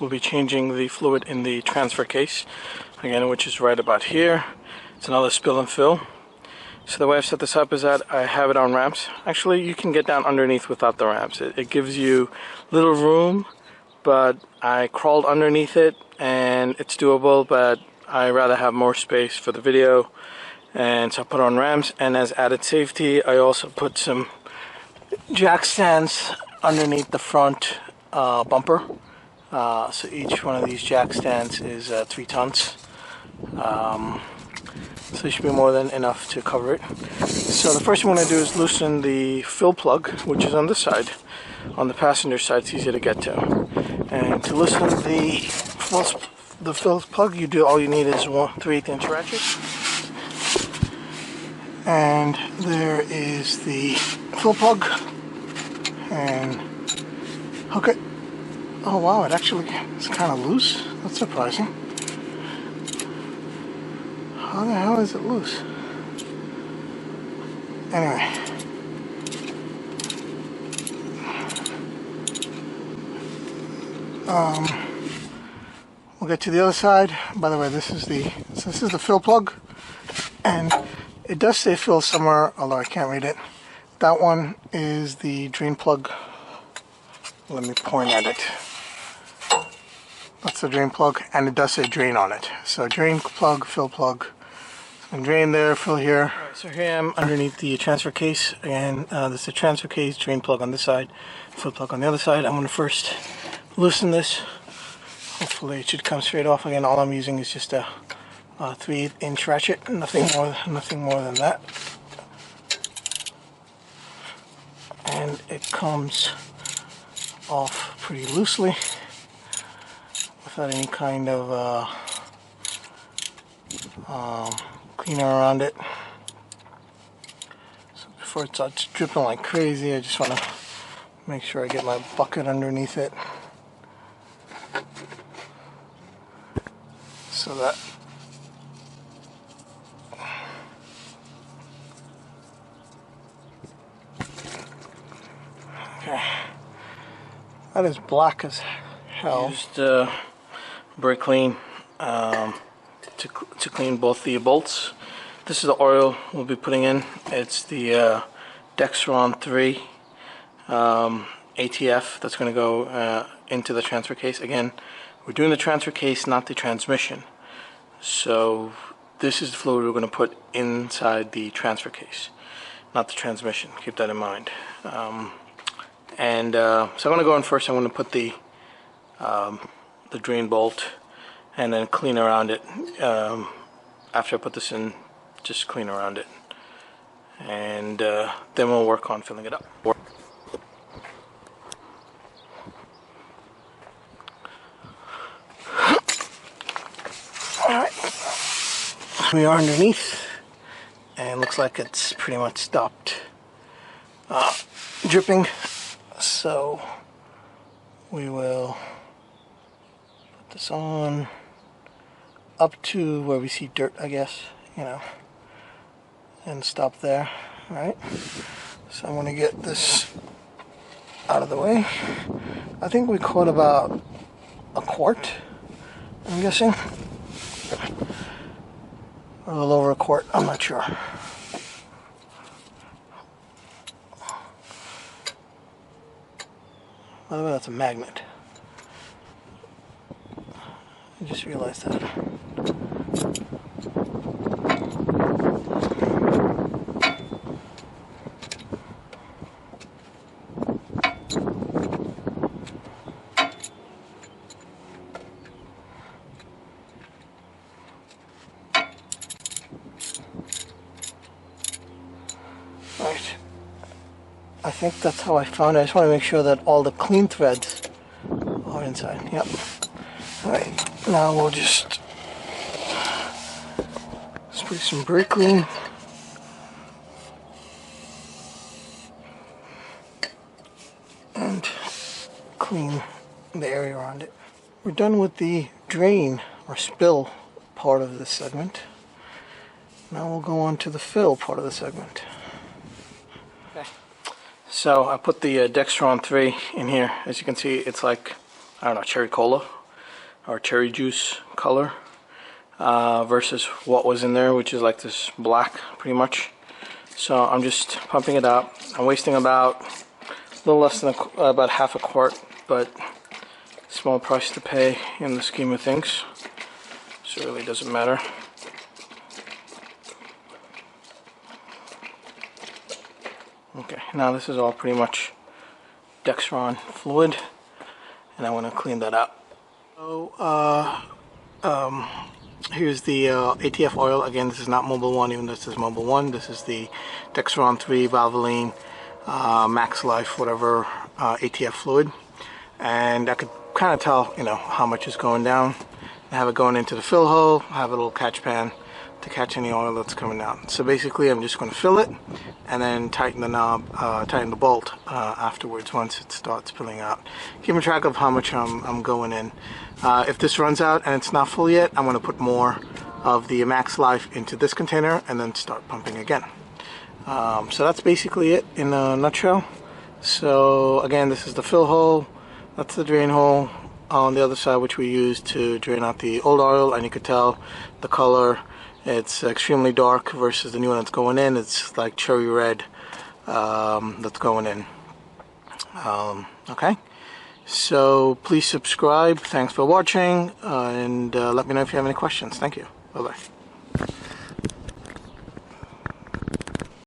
we'll be changing the fluid in the transfer case, again, which is right about here. It's another spill and fill. So the way I've set this up is that I have it on ramps. Actually, you can get down underneath without the ramps. It gives you little room, but I crawled underneath it and it's doable, but I rather have more space for the video, and so I put on ramps. And as added safety, I also put some jack stands underneath the front bumper. So each one of these jack stands is 3 tons. So it should be more than enough to cover it. So the first thing I'm going to do is loosen the fill plug, which is on this side. On the passenger side, it's easier to get to. And to loosen the fill plug, all you need is 3/8 inch ratchet. And there is the fill plug. And hook it. Oh wow, it's kind of loose. That's surprising. How the hell is it loose? Anyway. We'll get to the other side. By the way, this is the fill plug, and it does say fill somewhere, although I can't read it. That one is the drain plug. Let me point at it. That's the drain plug, and it does say drain on it. So drain plug, fill plug. And drain there, fill here. Right, so here I am underneath the transfer case. Again, this is the transfer case, drain plug on this side, fill plug on the other side. I'm going to first loosen this. Hopefully it should come straight off. Again, all I'm using is just a 3/8 inch ratchet, nothing more than that. And it comes off pretty loosely without any kind of cleaner around it. So before it starts dripping like crazy, I just want to make sure I get my bucket underneath it, so that okay. That is black as hell. Used brake clean to clean both the bolts. This is the oil we'll be putting in. It's the Dexron III ATF that's going to go into the transfer case. Again, we're doing the transfer case, not the transmission. So this is the fluid we're going to put inside the transfer case, not the transmission. Keep that in mind. So I'm going to go in first. I'm going to put the drain bolt and then clean around it. After I put this in, just clean around it, and then we'll work on filling it up. Alright, we are underneath, and it looks like it's pretty much stopped dripping, so we will put this on up to where we see dirt, I guess, and stop there. Alright, so I'm going to get this out of the way. I think we caught about a quart, I'm guessing, or a little over a quart, I'm not sure. By the way, that's a magnet. I just realized that. Right. I think that's how I found it. I just want to make sure that all the clean threads are inside. Yep. Alright, now we'll just spray some brake clean. And clean the area around it. We're done with the drain or spill part of this segment. Now we'll go on to the fill part of the segment. Okay. So I put the Dexron 3 in here. As you can see, it's like, I don't know, cherry cola. or cherry juice color, versus what was in there, which is like this black pretty much. So I'm just pumping it out. I'm wasting about a little less than about half a quart, but small price to pay in the scheme of things, so it really doesn't matter. Okay, now this is all pretty much Dexron fluid, and I want to clean that out. So here's the ATF oil. Again, this is not Mobile 1, even though this is Mobile 1. This is the Dexron 3 Valvoline Max Life, whatever, ATF fluid. And I could kind of tell, you know, how much is going down. I have it going into the fill hole. I have a little catch pan to catch any oil that's coming out. So basically, I'm just going to fill it and then tighten the knob, tighten the bolt afterwards once it starts spilling out. Keeping track of how much I'm going in. If this runs out and it's not full yet, I'm going to put more of the Max Life into this container and then start pumping again. So that's basically it in a nutshell. So again, this is the fill hole. That's the drain hole on the other side, which we use to drain out the old oil, and you could tell the color. It's extremely dark versus the new one that's going in. It's like cherry red that's going in. Okay, so please subscribe. Thanks for watching, and let me know if you have any questions. Thank you. Bye-bye.